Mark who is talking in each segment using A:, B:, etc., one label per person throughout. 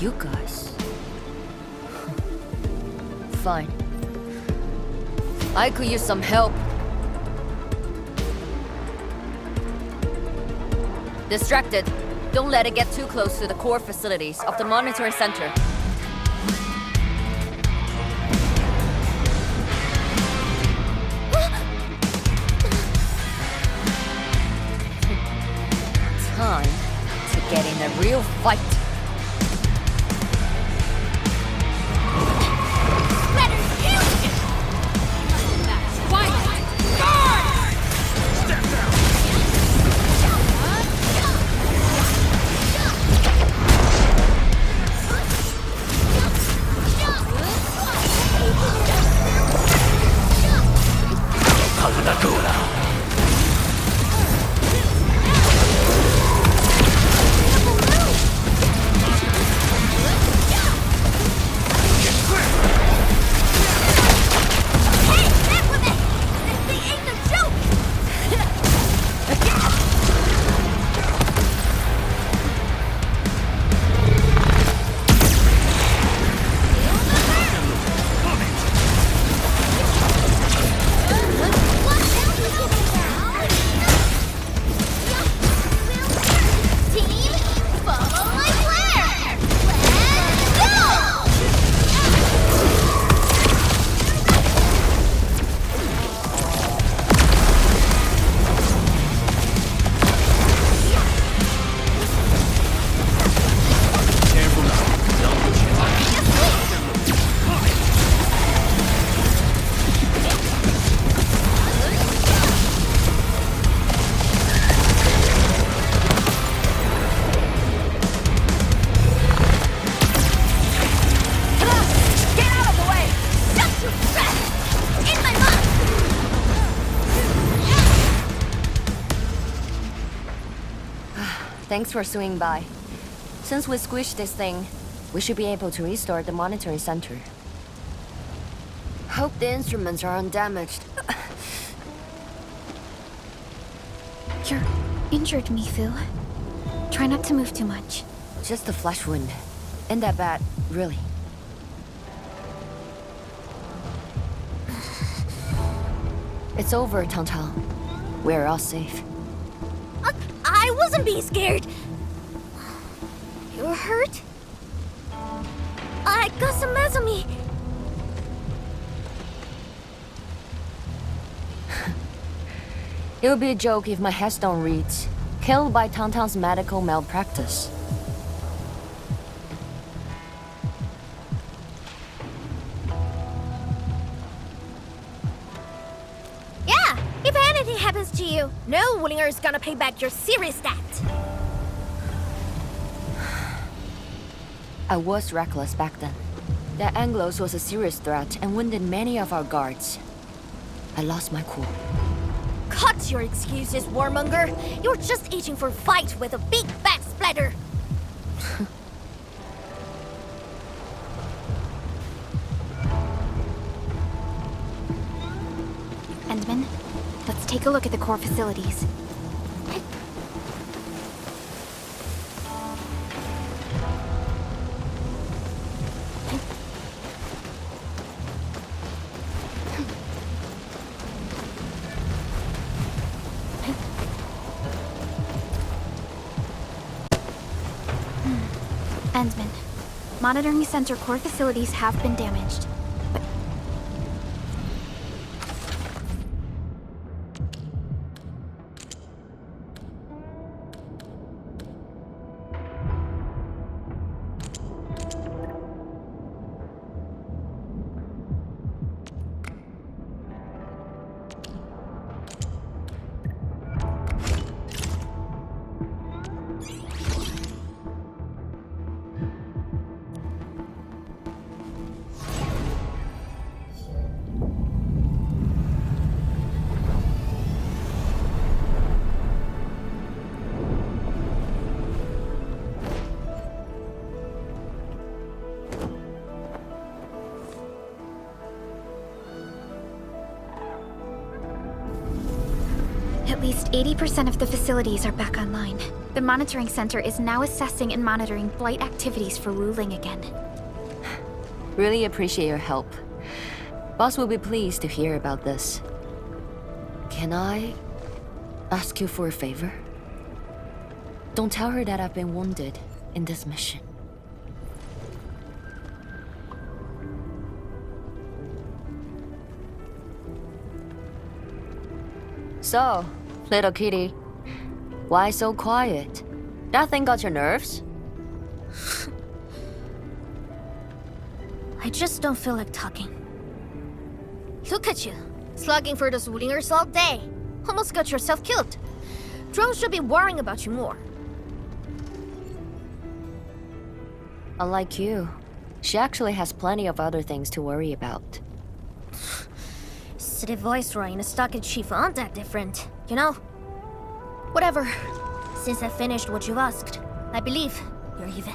A: You guys. Fine. I could use some help. Distracted. Don't let it get too close to the core facilities of the monitoring center. Time to get in a real fight. Thanks for swinging by. Since we squished this thing, we should be able to restore the monitoring center. Hope the instruments are undamaged.
B: You're injured, Mifu. Try not to move too much.
A: Just a flesh wound. Ain't that bad, really. It's over, Tang. We're all safe.
B: I wasn't being scared. You were hurt? I got some meds on me.
A: It would be a joke if my headstone reads, "Killed by Tang's medical malpractice."
B: Yeah, if anything happens to you, no Willinger is gonna pay back your serious debt.
A: I was reckless back then. The Anglos was a serious threat and wounded many of our guards. I lost my cool.
B: Cut your excuses, warmonger. You're just itching for a fight with a big back splatter. Endman, let's take a look at the core facilities. Endman, monitoring center core facilities have been damaged.
C: At least 80% of the facilities are back online. The monitoring center is now assessing and monitoring flight activities for Wu Ling again.
A: Really appreciate your help. Boss will be pleased to hear about this. Can I ask you for a favor? Don't tell her that I've been wounded in this mission. So, little kitty, why so quiet? That thing got your nerves?
B: I just don't feel like talking. Look at you, slugging for those Wulingers all day. Almost got yourself killed. Drones should be worrying about you more.
A: Unlike you, she actually has plenty of other things to worry about.
B: City Viceroy and a stockade chief aren't that different, you know? Whatever. Since I finished what you've asked, I believe you're even.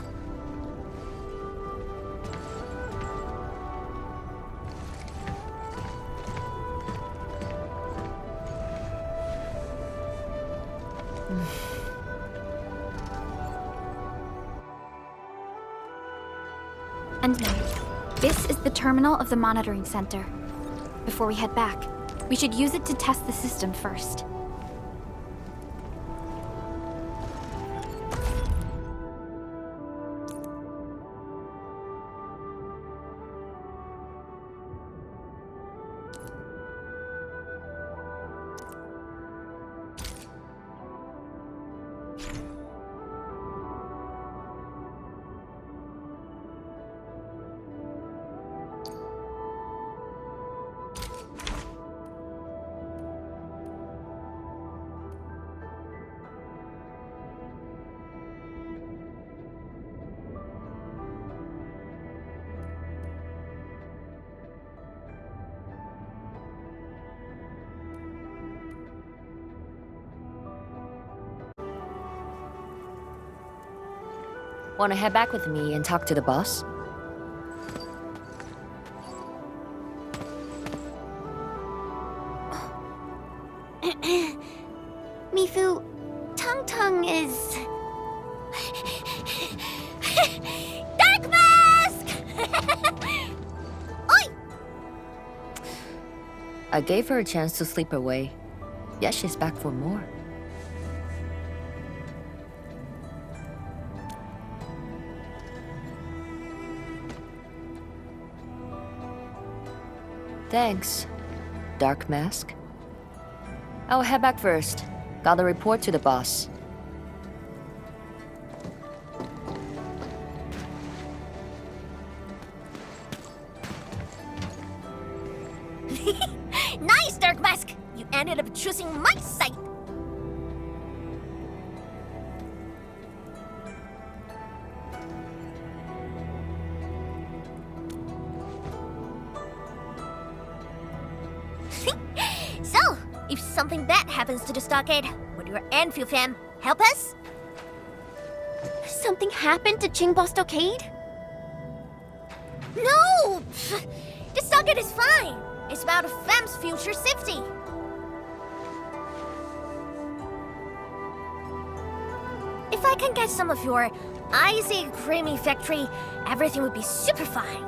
C: Endfield. This is the terminal of the monitoring center. Before we head back, we should use it to test the system first.
A: Wanna head back with me and talk to the boss?
C: Mifu, Tung Tung is...
B: Dark Mask! Oi!
A: I gave her a chance to sleep away. Yet she's back for more. Thanks, Dark Mask. I'll head back first. Gotta report to the boss.
B: Nice, Dark Mask! You ended up choosing my side. So, if something bad happens to the stockade, would your Endfield fam help us?
C: Something happened to Qingbo Stockade?
B: No! Pff, the stockade is fine. It's about a fam's future safety. If I can get some of your icy, creamy factory, everything would be super fine.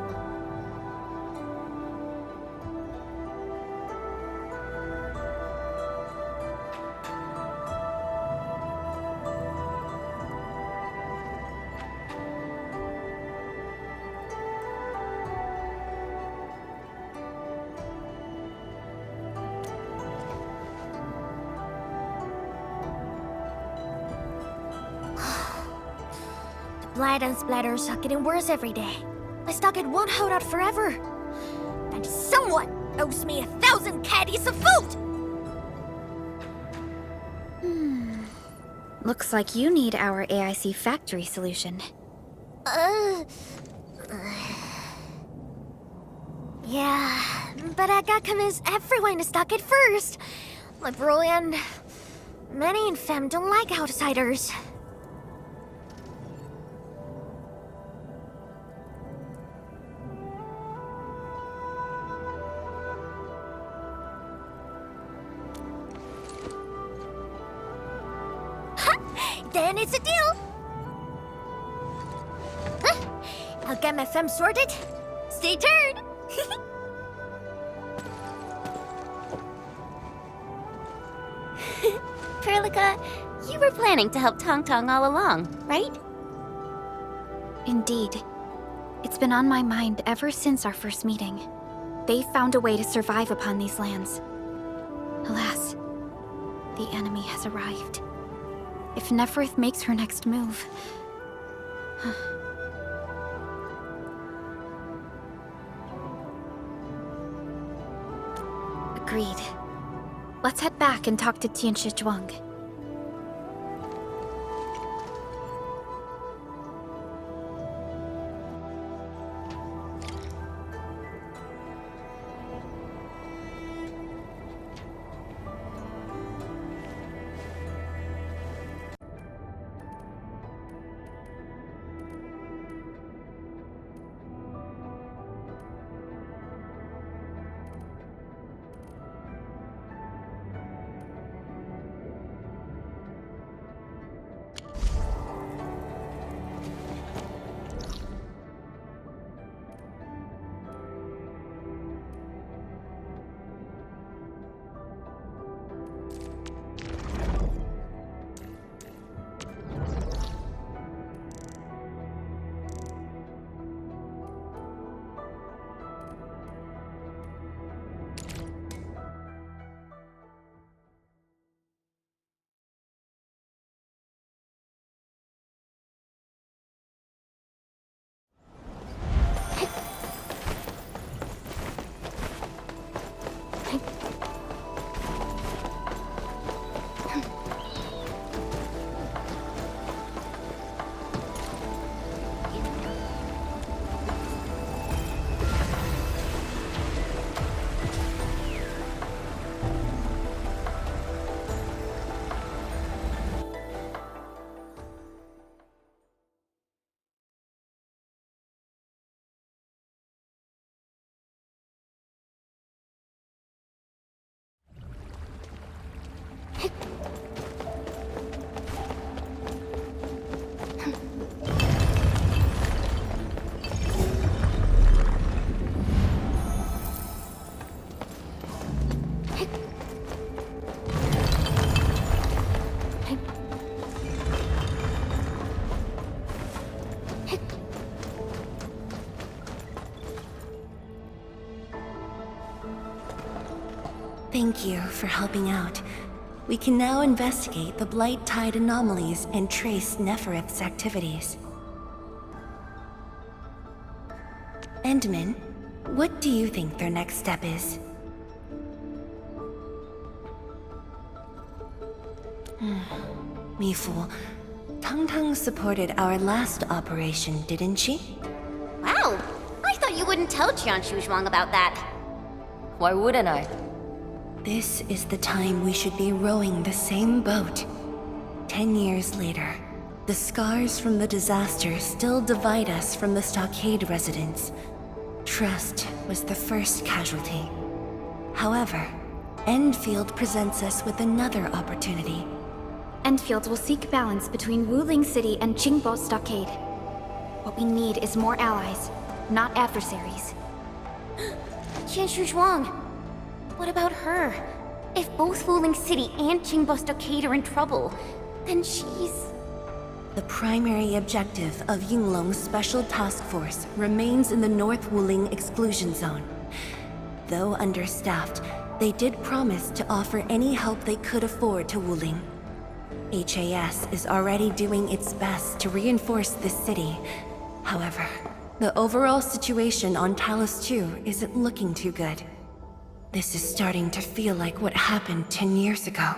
B: Blood and splatters are getting worse every day. My stockade won't hold out forever. And someone owes me 1,000 caddies of food!
C: Looks like you need our AIC factory solution.
B: Yeah, but I got convinced everyone in the stockade first. My bro and many in fam don't like outsiders. Then it's a deal! Huh? I'll get my femme sorted. Stay tuned!
D: Perlica, you were planning to help Tong Tong all along, right?
C: Indeed. It's been on my mind ever since our first meeting. They found a way to survive upon these lands. Alas, the enemy has arrived. If Neferith makes her next move... Agreed. Let's head back and talk to Tianshi Zhuang.
E: Thank you for helping out. We can now investigate the Blight Tide anomalies and trace Neferith's activities. Endman, what do you think their next step is? Me fool. Tong Tong supported our last operation, didn't she?
D: Wow! I thought you wouldn't tell Jianshu Zhuang about that.
A: Why wouldn't I?
E: This is the time we should be rowing the same boat. 10 years later, the scars from the disaster still divide us from the stockade residents. Trust was the first casualty. However, Endfield presents us with another opportunity.
C: Endfield will seek balance between Wuling City and Qingbo Stockade. What we need is more allies, not adversaries.
D: Jianshu Zhuang! What about her? If both Wuling City and Qingbo Stockade are in trouble, then she's...
E: The primary objective of Yinglong's Special Task Force remains in the North Wuling Exclusion Zone. Though understaffed, they did promise to offer any help they could afford to Wuling. HAS is already doing its best to reinforce this city. However, the overall situation on Talos 2 isn't looking too good. This is starting to feel like what happened 10 years ago.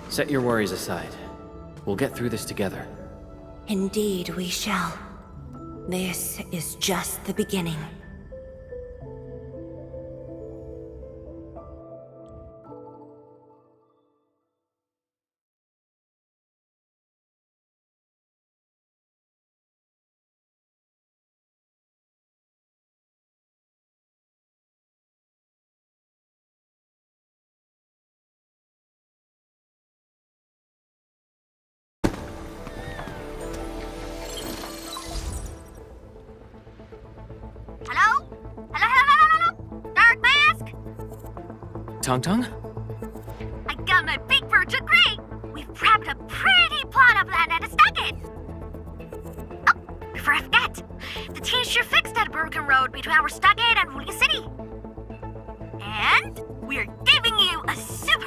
F: Set your worries aside. We'll get through this together.
E: Indeed, we shall. This is just the beginning.
F: Tong Tong?
B: I got my big bird to agree! We've prepped a pretty plot of land at a stockade! Oh, before I forget, the team sure fixed that broken road between our stockade and Ruling City. And we're giving you a super